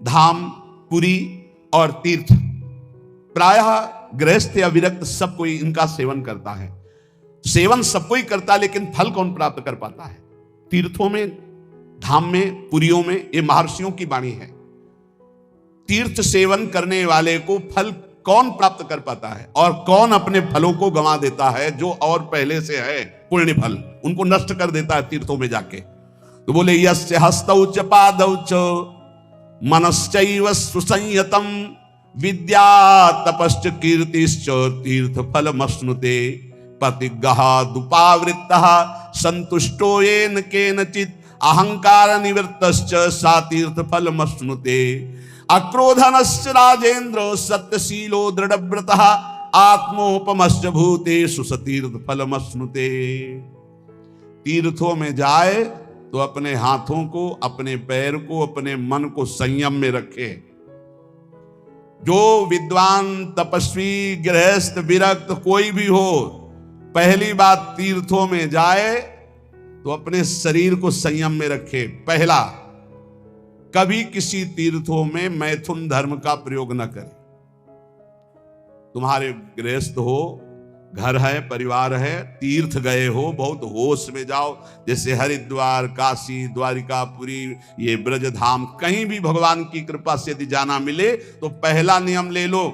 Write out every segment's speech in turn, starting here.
धाम, पुरी और तीर्थ। प्रायः गृहस्थ या विरक्त सब कोई इनका सेवन करता है। सेवन सब कोई करता है, लेकिन फल कौन प्राप्त कर पाता है? तीर्थों में, धाम में, पुरियों में, ये महर्षियों की वाणी है। तीर्थ सेवन करने वाले को फल कौन प्राप्त कर पाता है और कौन अपने फलों को गंवा देता है? जो और पहले से है पुण्य फल, उनको नष्ट कर देता है तीर्थों में जाके। तो बोले यस्य हस्तौ च पादौ च मनश्चैव सुसंयतम विद्या तपश्च कीर्तिश्च तीर्थ फलमश्नुते प्रतिग्रहादुपावृत्तः संतुष्टो येन केनचित् अहंकार निवृत्तश्च सा तीर्थ फलमश्नुते अक्रोधनश्च राजेन्द्र सत्यशीलो दृढ़व्रतः आत्मोपमश्च भूतेषु सतीर्थ फलमश्नुते। तीर्थों में जाए तो अपने हाथों को, अपने पैर को, अपने मन को संयम में रखे। जो विद्वान, तपस्वी, गृहस्थ, विरक्त कोई भी हो, पहली बात तीर्थों में जाए तो अपने शरीर को संयम में रखे। पहला, कभी किसी तीर्थों में मैथुन धर्म का प्रयोग न करें। तुम्हारे गृहस्थ हो, घर है, परिवार है, तीर्थ गए हो, बहुत होश में जाओ। जैसे हरिद्वार, काशी, द्वारिकापुरी, ये ब्रज धाम, कहीं भी भगवान की कृपा से यदि जाना मिले तो पहला नियम ले लो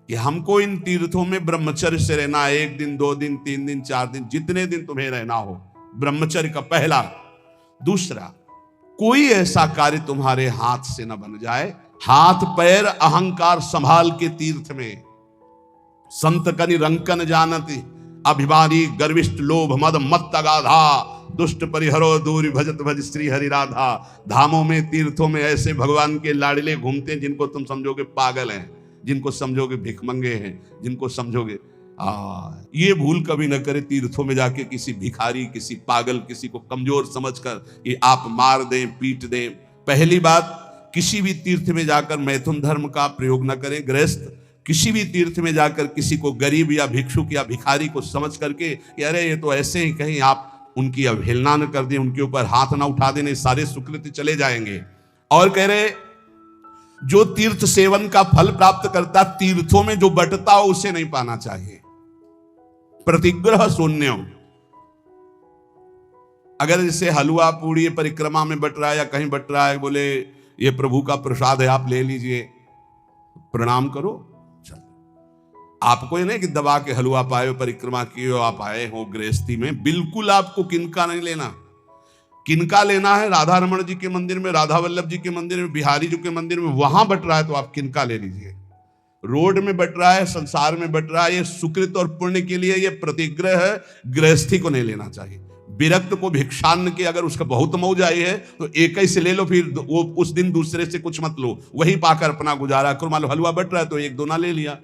कि हमको इन तीर्थों में ब्रह्मचर्य से रहना है। 1 दिन, 2 दिन, 3 दिन, 4 दिन, जितने दिन तुम्हें रहना हो, ब्रह्मचर्य का पहला। दूसरा, कोई ऐसा कार्य तुम्हारे हाथ से न बन जाए। हाथ पैर अहंकार संभाल के तीर्थ में। संत कनि रंकन जानति अभिमानी गर्विष्ठ लोभ मद मत अगाधा दुष्ट परिहरो दूरी भजत भज श्री हरि राधा। धामों में, तीर्थों में ऐसे भगवान के लाडले घूमते हैं जिनको तुम समझोगे पागल हैं, जिनको समझोगे भिखमंगे हैं, जिनको समझोगे। ये भूल कभी न करे तीर्थों में जाके किसी भिखारी, किसी पागल, किसी को कमजोर समझकर कि आप मार दें, पीट दें। पहली बात, किसी भी तीर्थ में जाकर मैथुन धर्म का प्रयोग न करें। गृहस्थ किसी भी तीर्थ में जाकर किसी को गरीब या भिक्षुक या भिखारी को समझ करके कि अरे ये तो ऐसे ही, कहीं आप उनकी अवहेलना न कर दें, उनके ऊपर हाथ ना उठा दें, सारे सुकृत चले जाएंगे। और कह रहे, जो तीर्थ सेवन का फल प्राप्त करता, तीर्थों में जो बटता हो उसे नहीं पाना चाहिए। प्रतिग्रह शून्य। अगर जैसे हलवा पूड़ी परिक्रमा में बट रहा है या कहीं बट रहा है, बोले ये प्रभु का प्रसाद है, आप ले लीजिए, प्रणाम करो। आपको ये नहीं कि दबा के हलवा पाए हो, परिक्रमा किए हो, आप आए हो गृहस्थी में, बिल्कुल आपको किनका नहीं लेना। किनका लेना है? राधा रमण जी के मंदिर में, राधा वल्लभ जी के मंदिर में, बिहारी जी के मंदिर में, वहां बट रहा है तो आप किनका ले लीजिए। रोड में बट रहा है, संसार में बट रहा है, ये सुकृत और पुण्य के लिए, ये प्रतिग्रह है, गृहस्थी को नहीं लेना चाहिए। विरक्त को भिक्षान्न के अगर उसका बहुत मौज आई है तो एक ही से ले लो, फिर वो उस दिन दूसरे से कुछ मत लो, वही पाकर अपना गुजारा करो। मान लो हलवा बट रहा है तो 1 दोना ले लिया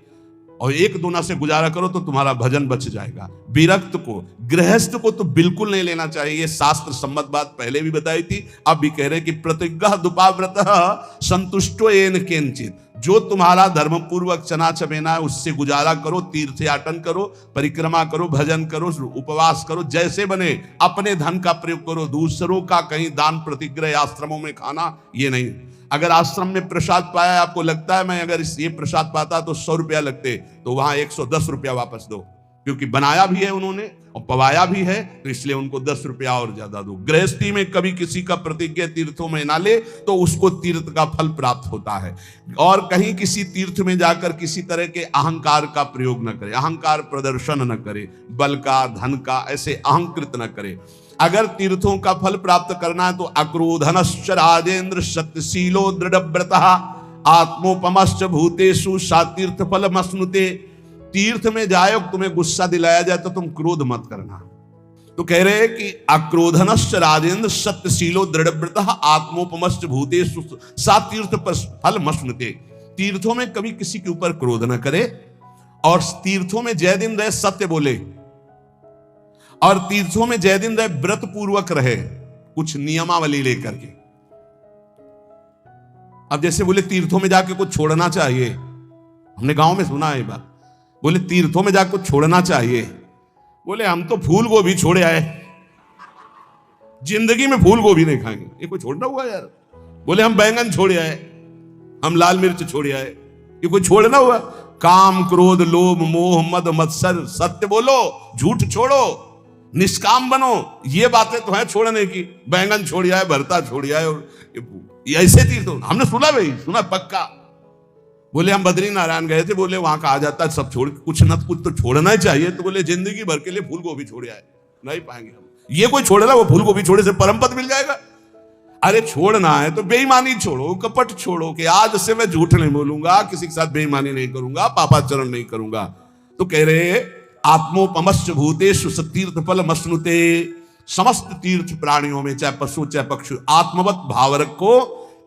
और 1 दोना से गुजारा करो तो तुम्हारा भजन बच जाएगा। विरक्त को, गृहस्थ को तो बिल्कुल नहीं लेना चाहिए। ये शास्त्र सम्मत बात पहले भी बताई थी, अब भी कह रहे कि प्रतिग्रह दुपाव्रतः संतुष्टो येन केनचित्। जो तुम्हारा धर्म पूर्वक चना चबेना है उससे गुजारा करो, तीर्थयाटन करो, परिक्रमा करो, भजन करो, उपवास करो, जैसे बने अपने धन का प्रयोग करो। दूसरों का कहीं दान प्रतिग्रह आश्रमों में खाना ये नहीं। अगर आश्रम में प्रसाद पाया, आपको लगता है मैं अगर ये प्रसाद पाता तो 100 रुपया लगते, तो वहां 110 रुपया वापस दो, क्योंकि बनाया भी है उन्होंने और पवाया भी है, तो इसलिए उनको 10 रुपया और ज्यादा दो। गृहस्थी में कभी किसी का प्रतिज्ञा तीर्थों में ना ले तो उसको तीर्थ का फल प्राप्त होता है। और कहीं किसी तीर्थ में जाकर किसी तरह के अहंकार का प्रयोग न करे, अहंकार प्रदर्शन न करे, बल का, धन का, ऐसे अहंकृत न करे। अगर तीर्थों का फल प्राप्त करना है तो अक्रोधनश्च राजेन्द्र सत्यशीलो दृढ़व्रतः आत्मोपमश्च भूतेषु सा तीर्थ फलमश्नुते। तीर्थ में जाए, तुम्हें गुस्सा दिलाया जाए तो तुम क्रोध मत करना। तो कह रहे हैं कि अक्रोधनश्च राजेन्द्र सत्यशीलो दृढ़व्रतः आत्मोपमश्च भूतेषु सा तीर्थ फलमश्नुते। तीर्थों में कभी किसी के ऊपर क्रोध न करे और तीर्थों में जय दिन रहे सत्य बोले, और तीर्थों में जय दिन रहे व्रत पूर्वक रहे, कुछ नियमावली लेकर के। अब जैसे बोले तीर्थों में जाके कुछ छोड़ना चाहिए, हमने गांव में सुना है बात, बोले तीर्थों में जाकर कुछ छोड़ना चाहिए। बोले हम तो फूल गोभी छोड़े आए, जिंदगी में फूल गोभी नहीं खाएंगे, ये कोई छोड़ना हुआ यार। बोले हम बैंगन छोड़े आए, हम लाल मिर्च छोड़ आए। ये कोई छोड़ना हुआ? काम क्रोध लोभ मोह मद मत्सर, सत्य बोलो, झूठ छोड़ो, निष्काम बनो, ये बातें तो है छोड़ने की। बैंगन छोड़ आए, भरता छोड़ आए, और ऐसे तीर्थ हमने सुना, भाई सुना पक्का। बोले हम बद्री नारायण गए थे, बोले वहां कहा जाता है सब छोड़, कुछ न कुछ तो छोड़ना ही चाहिए। तो बोले जिंदगी भर के लिए फूल गोभी छोड़ आए, नहीं पाएंगे हम। ये कोई छोड़ेगा? वो फूल गोभी छोड़े से परम पद मिल जाएगा? अरे छोड़ना है तो बेईमानी छोड़ो, कपट छोड़ो, कि आज से मैं झूठ नहीं बोलूंगा, किसी के साथ बेईमानी नहीं करूंगा, पापाचरण नहीं करूंगा। तो कह रहे आत्मोपमश्च भूतेषु सतीर्थ फल मश्नुते, समस्त तीर्थ प्राणियों में, चाहे पशु चाहे पक्षी, आत्मवत भाव रखो।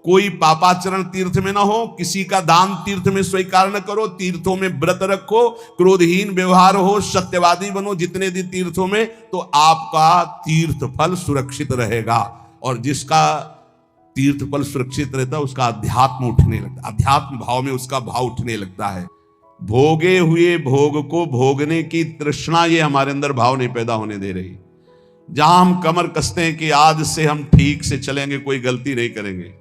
कोई पापाचरण तीर्थ में ना हो, किसी का दान तीर्थ में स्वीकार न करो, तीर्थों में व्रत रखो, क्रोधहीन व्यवहार हो, सत्यवादी बनो जितने दिन तीर्थों में, तो आपका तीर्थ फल सुरक्षित रहेगा। और जिसका तीर्थ फल सुरक्षित रहता है उसका अध्यात्म उठने लगता है, अध्यात्म भाव में उसका भाव उठने लगता है। भोगे हुए भोग को भोगने की तृष्णा ये हमारे अंदर भाव नहीं पैदा होने दे रही। जहां हम कमर कसते हैं कि आज से हम ठीक से चलेंगे, कोई गलती नहीं करेंगे,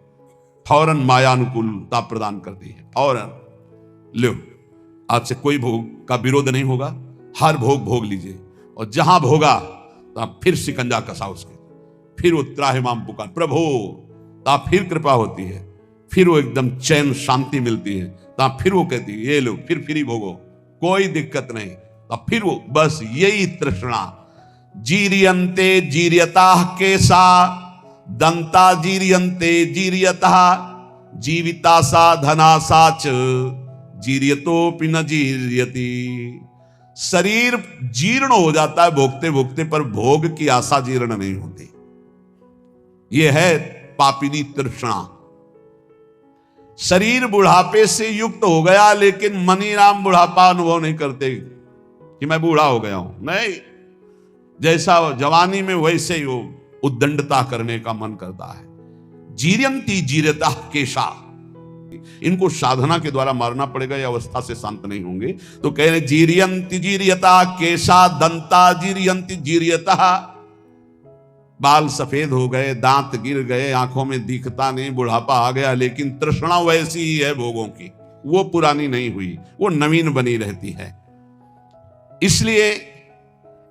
फौरन माया अनुकूलता प्रदान करती है। फौरन लो, आज से कोई भोग का विरोध नहीं होगा, हर भोग भोग लीजिए। और जहां भोगा तो फिर शिकंजा कसा उसके, फिर वो त्राहिमाम पुकार प्रभु, तब फिर कृपा होती है, फिर वो एकदम चैन शांति मिलती है। तब फिर वो कहती है ये लो, फिर फ्री भोगो, कोई दिक्कत नहीं। तब फिर वो बस यही तृष्णा। जीरियंते जीरियता केसा दंता जीरियंते जीरियता, जीविता सा धना साच जीरियतोपि न जीरियति। शरीर जीर्ण हो जाता है भोगते भोगते, पर भोग की आशा जीर्ण नहीं होती। यह है पापिनी तृष्णा। शरीर बुढ़ापे से युक्त हो गया, लेकिन मनीराम बुढ़ापा अनुभव नहीं करते कि मैं बूढ़ा हो गया हूं। नहीं, जैसा जवानी में वैसे ही वो उद्दंडता करने का मन करता है। जीरियंती जीरता केशा, इनको साधना के द्वारा मारना पड़ेगा, ये अवस्था से शांत नहीं होंगे। तो कह रहे जीरियंती जीरियता केशा दंता जीरियंती जीरियता, बाल सफेद हो गए, दांत गिर गए, आंखों में दिखता नहीं, बुढ़ापा आ गया, लेकिन तृष्णा वैसी ही है भोगों की, वो पुरानी नहीं हुई, वो नवीन बनी रहती है। इसलिए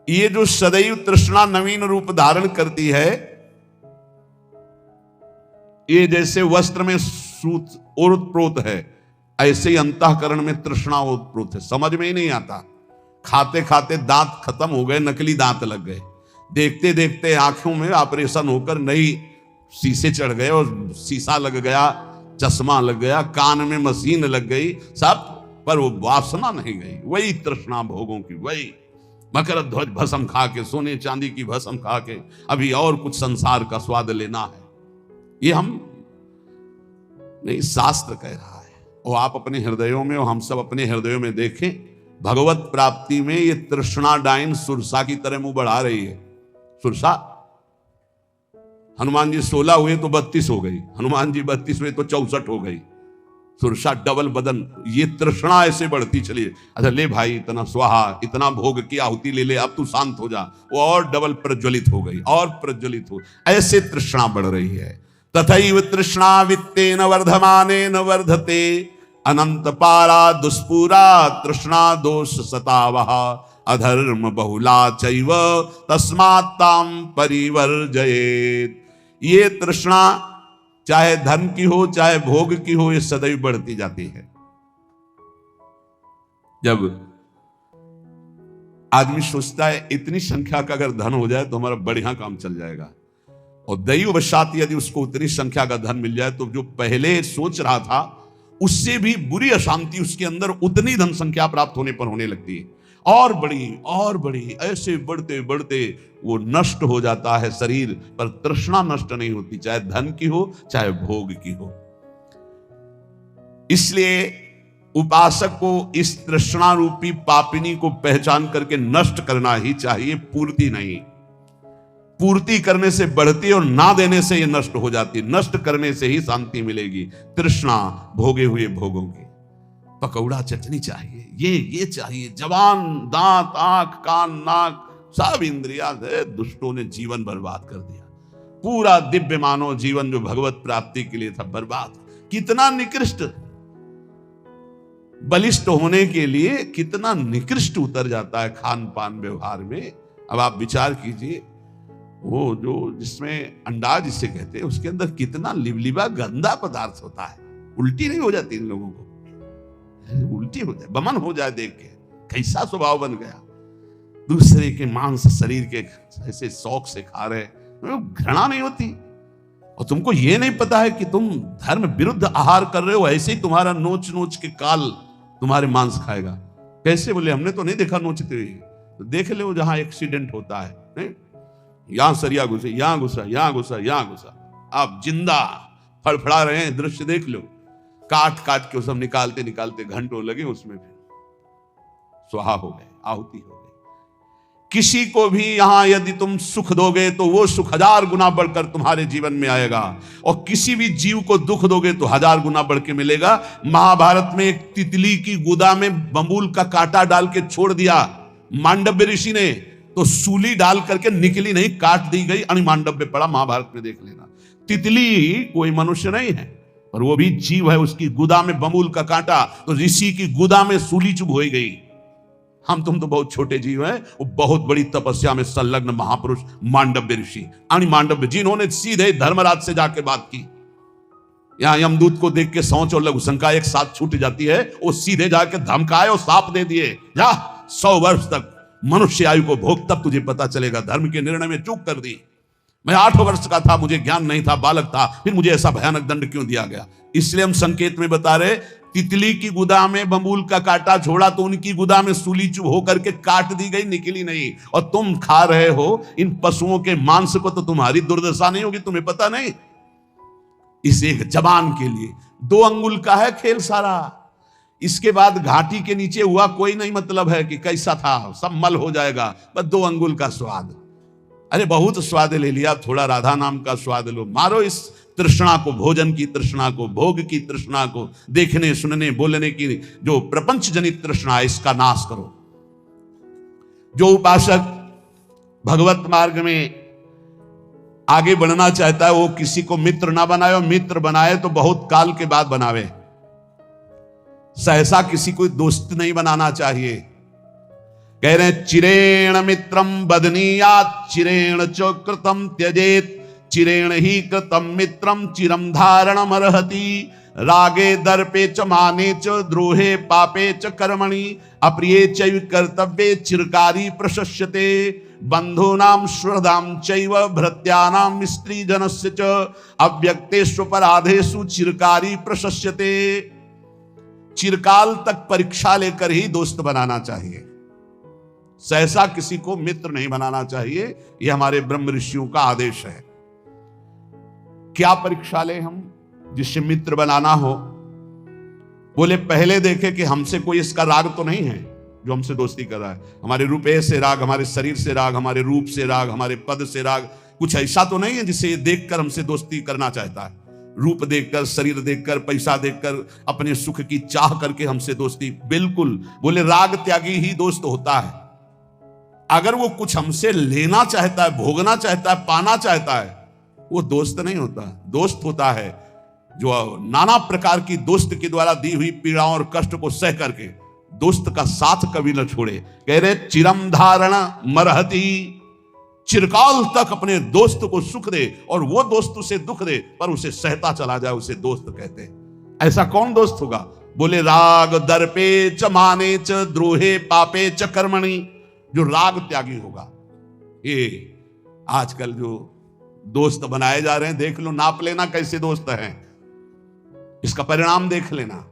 ये जो सदैव तृष्णा नवीन रूप धारण करती है, ये जैसे वस्त्र में सूत ओतप्रोत है, ऐसे ही अंतःकरण में तृष्णा ओतप्रोत है। समझ में ही नहीं आता, खाते खाते दांत खत्म हो गए, नकली दांत लग गए, देखते देखते आंखों में ऑपरेशन होकर नई शीशे चढ़ गए, और शीशा लग गया, चश्मा लग गया, कान में मशीन लग गई, सब, पर वो वासना नहीं गई। वही तृष्णा भोगों की, वही मकर ध्वज भस्म खा के, सोने चांदी की भस्म खा के अभी और कुछ संसार का स्वाद लेना है। ये हम नहीं, शास्त्र कह रहा है। और आप अपने हृदयों में, और हम सब अपने हृदयों में देखें, भगवत प्राप्ति में ये तृष्णा डाइन सुरसा की तरह मुंह बढ़ा रही है। सुरसा, हनुमान जी 16 हुए तो 32 हो गई, हनुमान जी 32 हुए तो 64 हो गई। सुरसा डबल बदन, ये तृष्णा ऐसे बढ़ती चली। अच्छा ले भाई, इतना स्वाहा, इतना भोग की आहुति ले ले, अब तू शांत हो जा, वो और डबल प्रज्वलित हो गई, और प्रज्वलित हो, ऐसे तृष्णा बढ़ रही है। तथैव तृष्णा वित्तेन वर्धमानेन वर्धते, अनंत पारा दुष्पूरा तृष्णा दोष सतावः, अधर्म बहुला चैव तस्मात्ताम परिवर्जयेत्। ये तृष्णा चाहे धन की हो चाहे भोग की हो, ये सदैव बढ़ती जाती है। जब आदमी सोचता है इतनी संख्या का अगर धन हो जाए तो हमारा बढ़िया काम चल जाएगा, और दैववशात यदि उसको उतनी संख्या का धन मिल जाए, तो जो पहले सोच रहा था उससे भी बुरी अशांति उसके अंदर उतनी धन संख्या प्राप्त होने पर होने लगती है, और बड़ी, ऐसे बढ़ते बढ़ते वो नष्ट हो जाता है शरीर, पर तृष्णा नष्ट नहीं होती, चाहे धन की हो चाहे भोग की हो। इसलिए उपासक को इस तृष्णा रूपी पापिनी को पहचान करके नष्ट करना ही चाहिए, पूर्ति नहीं। पूर्ति करने से बढ़ती और ना देने से ये नष्ट हो जाती, नष्ट करने से ही शांति मिलेगी। तृष्णा भोगे हुए भोगों की पकौड़ा चटनी चाहिए, ये चाहिए, जवान दांत आंख कान नाक सब इंद्रिया से दुष्टों ने जीवन बर्बाद कर दिया। पूरा दिव्य मानव जीवन जो भगवत प्राप्ति के लिए था बर्बाद। कितना निकृष्ट, बलिष्ठ होने के लिए कितना निकृष्ट उतर जाता है खान पान व्यवहार में। अब आप विचार कीजिए, वो जो जिसमें अंडा जिसे कहते हैं उसके अंदर कितना लिबलिबा गंदा पदार्थ होता है। उल्टी नहीं हो जाती इन लोगों को? उल्टी हो जाए, बमन हो जाए देख के, कैसा स्वभाव बन गया। दूसरे के मांस शरीर के ऐसे शौक से खा रहे, घृणा नहीं होती? और तुमको ये नहीं पता है कि तुम धर्म विरुद्ध आहार कर रहे हो, ऐसे ही तुम्हारा नोच नोच के काल तुम्हारे मांस खाएगा। कैसे? बोले हमने तो नहीं देखा नोचते हुए। तो देख ले जहां एक्सीडेंट होता है, नहीं? यहां सरिया घुसे, यहां घुसा, यहां घुसा, यहां घुसा, आप जिंदा फड़फड़ा रहे हैं, दृश्य देख लो। काट काट के सब निकालते निकालते घंटों लगे, उसमें फिर स्वाहा हो गए, आहुति हो गई। किसी को भी यहां यदि तुम सुख दोगे तो वो सुख 1000 गुना बढ़कर तुम्हारे जीवन में आएगा, और किसी भी जीव को दुख दोगे तो 1000 गुना बढ़ के मिलेगा। महाभारत में एक तितली की गुदा में बंबूल का कांटा डाल के छोड़ दिया मांडव्य ऋषि ने, तो सूली डाल करके निकली नहीं, काट दी गई, अणिमांडव्य पड़ा, महाभारत में देख लेना। तितली कोई मनुष्य नहीं है, और वो भी जीव है, उसकी गुदा में बंबूल का कांटा, तो ऋषि की गुदा में सूली चुभ हो गई। हम तुम तो बहुत छोटे जीव हैं, वो बहुत बड़ी तपस्या में संलग्न महापुरुष मांडव्य ऋषि, अणिमांडव्य, जिन्होंने सीधे धर्मराज से जाके बात की। यहां यमदूत को देख के सौंच और लघुशंका एक साथ छूट जाती है, वो सीधे जाके धमकाए और साप दे दिए, जा 100 वर्ष तक मनुष्य आयु को भोग, तब तुझे पता चलेगा। धर्म के निर्णय में चूक कर दी। मैं 8 वर्ष का था, मुझे ज्ञान नहीं था, बालक था, फिर मुझे ऐसा भयानक दंड क्यों दिया गया? इसलिए हम संकेत में बता रहे, तितली की गुदा में बंबूल का कांटा छोड़ा तो उनकी गुदा में सूली चुभ होकर के काट दी गई, निकली नहीं। और तुम खा रहे हो इन पशुओं के मांस को, तो तुम्हारी दुर्दशा नहीं होगी, तुम्हें पता नहीं? इस एक जबान के लिए 2 अंगुल का है खेल सारा। इसके बाद घाटी के नीचे हुआ कोई नहीं मतलब है कि कैसा था, सब मल हो जाएगा, बस 2 अंगुल का स्वाद। अरे बहुत स्वाद ले लिया, थोड़ा राधा नाम का स्वाद लो, मारो इस तृष्णा को, भोजन की तृष्णा को, भोग की तृष्णा को, देखने सुनने बोलने की जो प्रपंच जनित तृष्णा है, इसका नाश करो। जो उपासक भगवत मार्ग में आगे बढ़ना चाहता है, वो किसी को मित्र ना बनाए, और मित्र बनाए तो बहुत काल के बाद बनावे। सहसा किसी को दोस्त नहीं बनाना चाहिए। कह रहे चिरेण मित्रम बदनीयात, चिरेण च कृतम त्यजेत, चिरेण ही कृतम मित्रम चिरम धारणम अर्हति। रागे दर्पे च माने च, द्रोहे पापे च कर्मणि, अप्रिये चैव कर्तव्ये चिरकारी प्रशस्यते। बंधूनां श्रद्धां चैव भृत्यानां स्त्रीजनस्य च, अव्यक्तेषु अपराधेषु चिरकारी प्रशस्यते। चिरकाल तक परीक्षा लेकर ही दोस्त बनाना चाहिए, सहसा किसी को मित्र नहीं बनाना चाहिए। यह हमारे ब्रह्म ऋषियों का आदेश है। क्या परीक्षा ले हम जिससे मित्र बनाना हो? बोले पहले देखे कि हमसे कोई इसका राग तो नहीं है जो हमसे दोस्ती कर रहा है। हमारे रुपये से राग, हमारे शरीर से राग, हमारे रूप से राग, हमारे पद से राग, कुछ ऐसा तो नहीं है जिसे देखकर हमसे दोस्ती करना चाहता है। रूप देखकर, शरीर देखकर, पैसा देखकर, अपने सुख की चाह करके हमसे दोस्ती, बिल्कुल। बोले राग त्यागी ही दोस्त होता है। अगर वो कुछ हमसे लेना चाहता है, भोगना चाहता है, पाना चाहता है, वो दोस्त नहीं होता। दोस्त होता है जो नाना प्रकार की दोस्त के द्वारा दी हुई पीड़ाओं और कष्ट को सह करके दोस्त का साथ कभी न छोड़े। कह रहे चिरम धारण मरहति, चिरकाल तक अपने दोस्त को सुख दे, और वो दोस्त उसे दुख दे पर उसे सहता चला जाए, उसे दोस्त कहते हैं। ऐसा कौन दोस्त होगा? बोले राग दर्पे च माने च, द्रोहे पापे च कर्मणि, जो राग त्यागी होगा। ये आजकल जो दोस्त बनाए जा रहे हैं, देख लो, नाप लेना कैसे दोस्त हैं, इसका परिणाम देख लेना।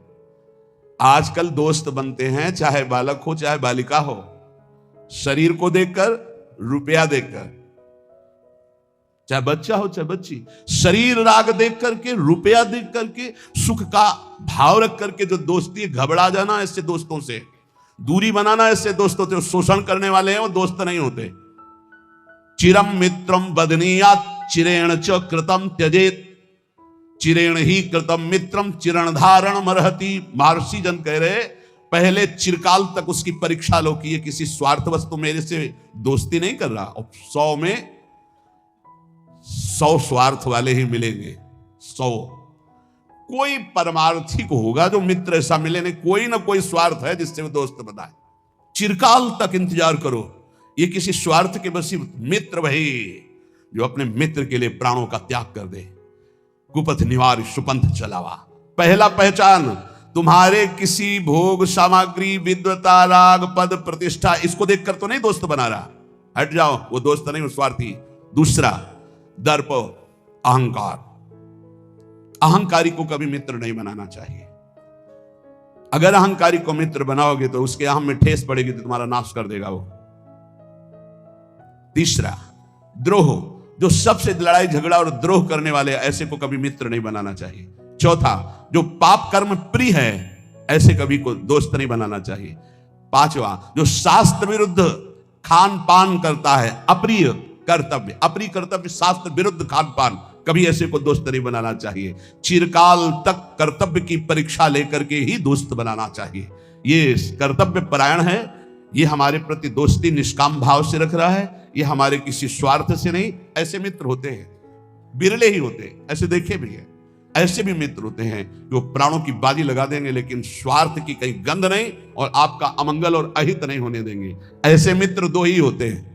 आजकल दोस्त बनते हैं, चाहे बालक हो चाहे बालिका हो, शरीर को देखकर, रुपया देखकर, चाहे बच्चा हो चाहे बच्ची, शरीर राग देख करके, रुपया देख करके, सुख का भाव रख करके जो दोस्ती, घबरा जाना ऐसे दोस्तों से, दूरी बनाना ऐसे दोस्तों से, शोषण करने वाले हैं, वो दोस्त नहीं होते। चिरम मित्रम बदनीयात, चिरेण च कृतम त्यजेत, चिरेण ही कृतम मित्रम चिरण धारण मरहति। महर्षि जन कह रहे पहले चिरकाल तक उसकी परीक्षा लो कि ये किसी स्वार्थ वस्तु मेरे से दोस्ती नहीं कर रहा, और 100 में 100 स्वार्थ वाले ही मिलेंगे। 100 कोई परमार्थिक होगा जो मित्र ऐसा मिले नहीं, कोई ना कोई स्वार्थ है जिससे वो दोस्त बनाए। चिरकाल तक इंतजार करो, ये किसी स्वार्थ के बसी मित्र वही जो अपने मित्र के लिए प्राणों का त्याग कर दे। कुपथ निवार सुपंथ चलावा। पहला पहचान, तुम्हारे किसी भोग सामग्री, विद्वता, राग, पद, प्रतिष्ठा, इसको देखकर तो नहीं दोस्त बना रहा, हट जाओ, वो दोस्त नहीं, वो स्वार्थी। दूसरा, दर्प, अहंकार। अहंकारी को कभी मित्र नहीं बनाना चाहिए। अगर अहंकारी को मित्र बनाओगे तो उसके अहम में ठेस पड़ेगी तो तुम्हारा नाश कर देगा वो। तीसरा, द्रोह, जो सबसे लड़ाई झगड़ा और द्रोह करने वाले, ऐसे को कभी मित्र नहीं बनाना चाहिए। चौथा, जो पाप कर्म प्रिय है, ऐसे कभी को दोस्त नहीं बनाना चाहिए। पांचवा, जो शास्त्र विरुद्ध खान पान करता है, अप्रिय कर्तव्य शास्त्र विरुद्ध खान पान, कभी ऐसे को दोस्त नहीं बनाना चाहिए। चिरकाल तक कर्तव्य की परीक्षा लेकर के ही दोस्त बनाना चाहिए। ये कर्तव्य परायण है, ये हमारे प्रति दोस्ती निष्काम भाव से रख रहा है, ये हमारे किसी स्वार्थ से नहीं। ऐसे मित्र होते हैं, बिरले ही होते हैं, ऐसे देखे भी है। ऐसे भी मित्र होते हैं जो प्राणों की बाजी लगा देंगे लेकिन स्वार्थ की कहीं गंध नहीं और आपका अमंगल और अहित नहीं होने देंगे। ऐसे मित्र दो ही होते हैं,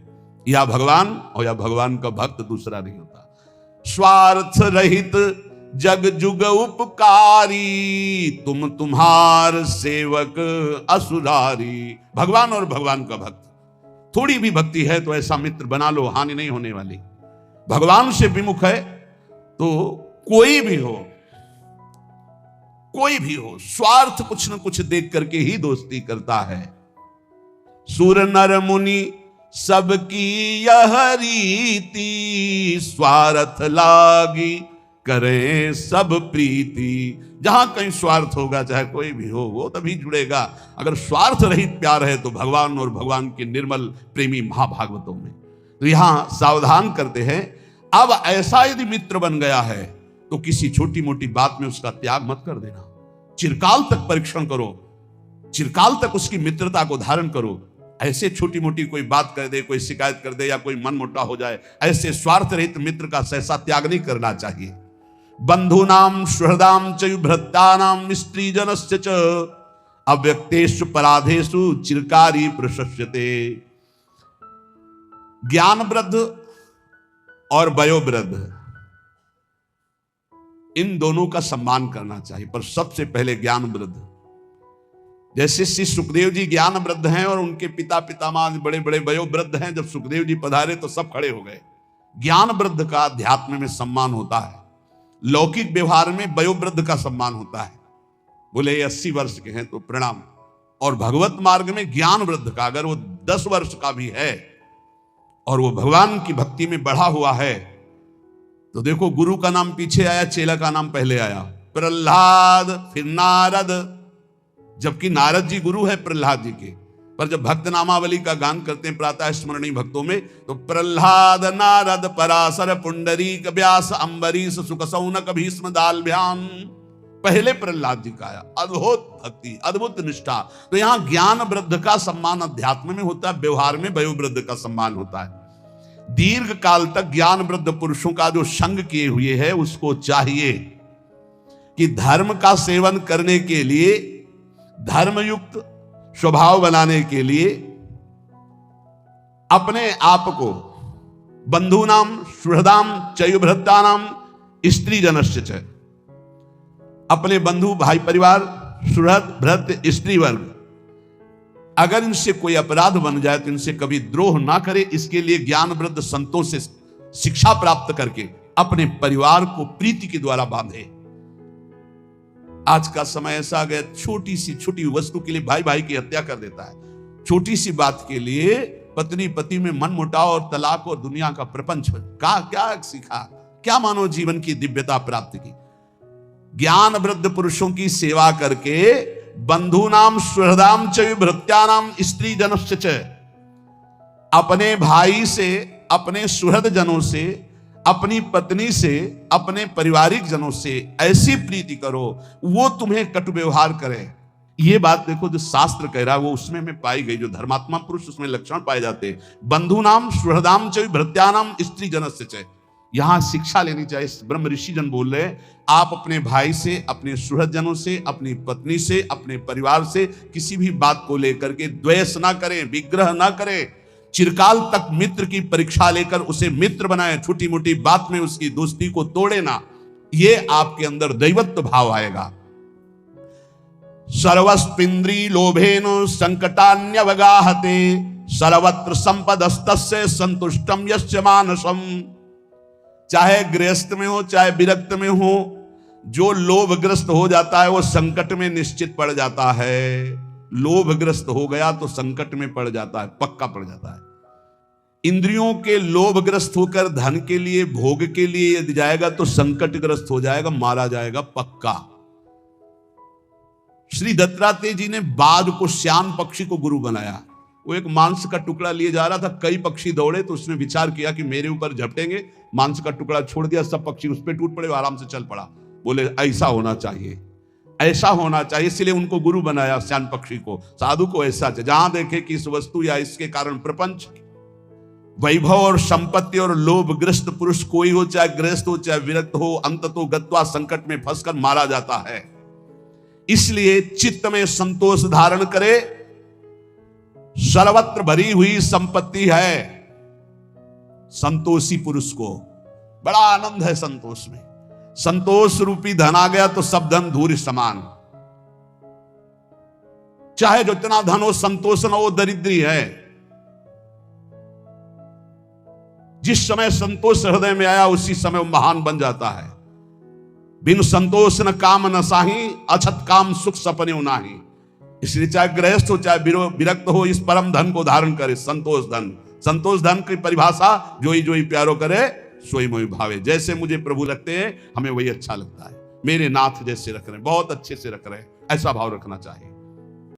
या भगवान और या भगवान का भक्त, दूसरा नहीं होता। स्वार्थ रहित जग जुग उपकारी, तुम तुम्हार सेवक असुरारी। भगवान और भगवान का भक्त, थोड़ी भी भक्ति है तो ऐसा मित्र बना लो, हानि नहीं होने वाली। भगवान से विमुख है तो कोई भी हो स्वार्थ कुछ न कुछ देख करके ही दोस्ती करता है। सुर नर मुनि सबकी यह रीति, स्वार्थ लागी करें सब प्रीति। जहां कहीं स्वार्थ होगा, चाहे कोई भी हो, वो तभी जुड़ेगा। अगर स्वार्थ रहित प्यार है तो भगवान और भगवान के निर्मल प्रेमी महाभागवतों में। तो यहां सावधान करते हैं, अब ऐसा यदि मित्र बन गया है तो किसी छोटी मोटी बात में उसका त्याग मत कर देना। चिरकाल तक परीक्षण करो, चिरकाल तक उसकी मित्रता को धारण करो। ऐसे छोटी मोटी कोई बात कर दे, कोई शिकायत कर दे या कोई मन मोटा हो जाए, ऐसे स्वार्थ रहित मित्र का सहसा त्याग नहीं करना चाहिए। बंधूनाम सुहृदाम च भ्रातानाम स्त्री जनस्य च अव्यक्तेषु पराधेषु चिरकारी प्रशस्यते। ज्ञान वृद्ध और वयोवृद्ध, इन दोनों का सम्मान करना चाहिए, पर सबसे पहले ज्ञान वृद्ध। जैसे श्री सुखदेव जी ज्ञान वृद्ध हैं और उनके पिता पितामह बड़े बड़े वयोवृद्ध हैं। जब सुखदेव जी पधारे तो सब खड़े हो गए। ज्ञान वृद्ध का अध्यात्म में सम्मान होता है, लौकिक व्यवहार में वयोवृद्ध का सम्मान होता है। बोले 80 वर्ष के हैं तो प्रणाम, और भगवत मार्ग में ज्ञान वृद्ध का अगर वो 10 वर्ष का भी है और वो भगवान की भक्ति में बढ़ा हुआ है तो देखो, गुरु का नाम पीछे आया, चेला का नाम पहले आया। प्रहलाद, फिर नारद, जबकि नारद जी गुरु है प्रहलाद जी के। पर जब भक्त नामावली का गान करते हैं प्रातः स्मरणीय भक्तों में, तो प्रहलाद, नारद, पराशर, पुंडरीक, व्यास, अम्बरीश, सुकसौनक, भीष्म, दालभ्याम, पहले प्रहलाद जी का आया। अद्भुत भक्ति, अद्भुत निष्ठा। तो यहां ज्ञान वृद्ध का सम्मान अध्यात्म में होता है, व्यवहार में वयोवृद्ध का सम्मान होता है। दीर्घ काल तक ज्ञान वृद्ध पुरुषों का जो संग किए हुए है, उसको चाहिए कि धर्म का सेवन करने के लिए, धर्मयुक्त स्वभाव बनाने के लिए अपने आप को बंधूनाम सुहृदाम चयुभृतानाम स्त्री जनस्य च, अपने बंधु भाई परिवार, सुहृद भृत्य स्त्री वर्ग, अगर इनसे कोई अपराध बन जाए तो इनसे कभी द्रोह ना करे। इसके लिए ज्ञान वृद्ध संतों से शिक्षा प्राप्त करके अपने परिवार को प्रीति के द्वारा बांधे। आज का समय ऐसा आ गया, छोटी सी छोटी वस्तु के लिए भाई भाई की हत्या कर देता है। छोटी सी बात के लिए पत्नी पति में मन मुटाव और तलाक और दुनिया का प्रपंच। क्या सीखा, क्या मानव जीवन की दिव्यता प्राप्त की। ज्ञान वृद्ध पुरुषों की सेवा करके बंधूनाम सुहृदाम च भृत्यानाम स्त्री जनस्य च, अपने भाई से, अपने सुहृद जनों से, अपनी पत्नी से, अपने पारिवारिक जनों से ऐसी प्रीति करो वो तुम्हें कटु व्यवहार करे। ये बात देखो जो शास्त्र कह रहा है वो उसमें में पाई गई, जो धर्मात्मा पुरुष उसमें लक्षण पाए जाते हैं। बंधुनाम सुहृदाम च भृत्यानाम स्त्री जनस्य च, यहां शिक्षा लेनी चाहिए। ब्रह्म ऋषि जन बोल रहे हैं, आप अपने भाई से, अपने सुहृदजनों से, अपनी पत्नी से, अपने परिवार से किसी भी बात को लेकर के द्वेष ना करें, विग्रह ना करें। चिरकाल तक मित्र की परीक्षा लेकर उसे मित्र बनाएं, छोटी मोटी बात में उसकी दोस्ती को तोड़े ना। ये आपके अंदर दैवत्व भाव आएगा। सर्वस्पिंद्री लोभेन संकटान्यवगाहते सर्वत्र संपदस्तस्य संतुष्टम यस्य मानसम। चाहे गृहस्थ में हो चाहे विरक्त में हो, जो लोभग्रस्त हो जाता है वो संकट में निश्चित पड़ जाता है। लोभग्रस्त हो गया तो संकट में पड़ जाता है, पक्का पड़ जाता है। इंद्रियों के लोभग्रस्त होकर धन के लिए, भोग के लिए यदि जाएगा तो संकटग्रस्त हो जाएगा, मारा जाएगा पक्का। श्री दत्तात्रेय जी ने बाघ को, श्यान पक्षी को गुरु बनाया। वो एक मांस का टुकड़ा लिए जा रहा था, कई पक्षी दौड़े तो उसने विचार किया कि मेरे ऊपर झपटेंगे, मांस का टुकड़ा छोड़ दिया, सब पक्षी उस पर टूट पड़े, आराम से चल पड़ा। बोले ऐसा होना चाहिए, ऐसा होना चाहिए, इसलिए उनको गुरु बनाया श्यान पक्षी को। साधु को ऐसा चाहिए, जहां देखे कि इस वस्तु या इसके कारण प्रपंच, वैभव और संपत्ति और लोभग्रस्त पुरुष कोई हो, चाहे गृहस्थ हो चाहे विरक्त हो, अंततो गत्वा संकट में फंसकर मारा जाता है। इसलिए चित्त में संतोष धारण करे। सर्वत्र भरी हुई संपत्ति है, संतोषी पुरुष को बड़ा आनंद है संतोष में। संतोष रूपी धन आ गया तो सब धन धूल समान। चाहे जितना धन हो, संतोष न हो, दरिद्री है। जिस समय संतोष हृदय में आया उसी समय वो महान बन जाता है। बिन संतोष न काम न साही, अछत काम सुख सपने नाही। इसलिए चाहे गृहस्थ हो चाहे विरक्त हो, इस परम धन को धारण करे, संतोष धन। संतोष धन की परिभाषा, जोई जोई प्यारो करे सोई मोई भावे। जैसे मुझे प्रभु रखते हैं हमें वही अच्छा लगता है। मेरे नाथ जैसे रख रहे हैं, बहुत अच्छे से रख रहे हैं, ऐसा भाव रखना चाहिए।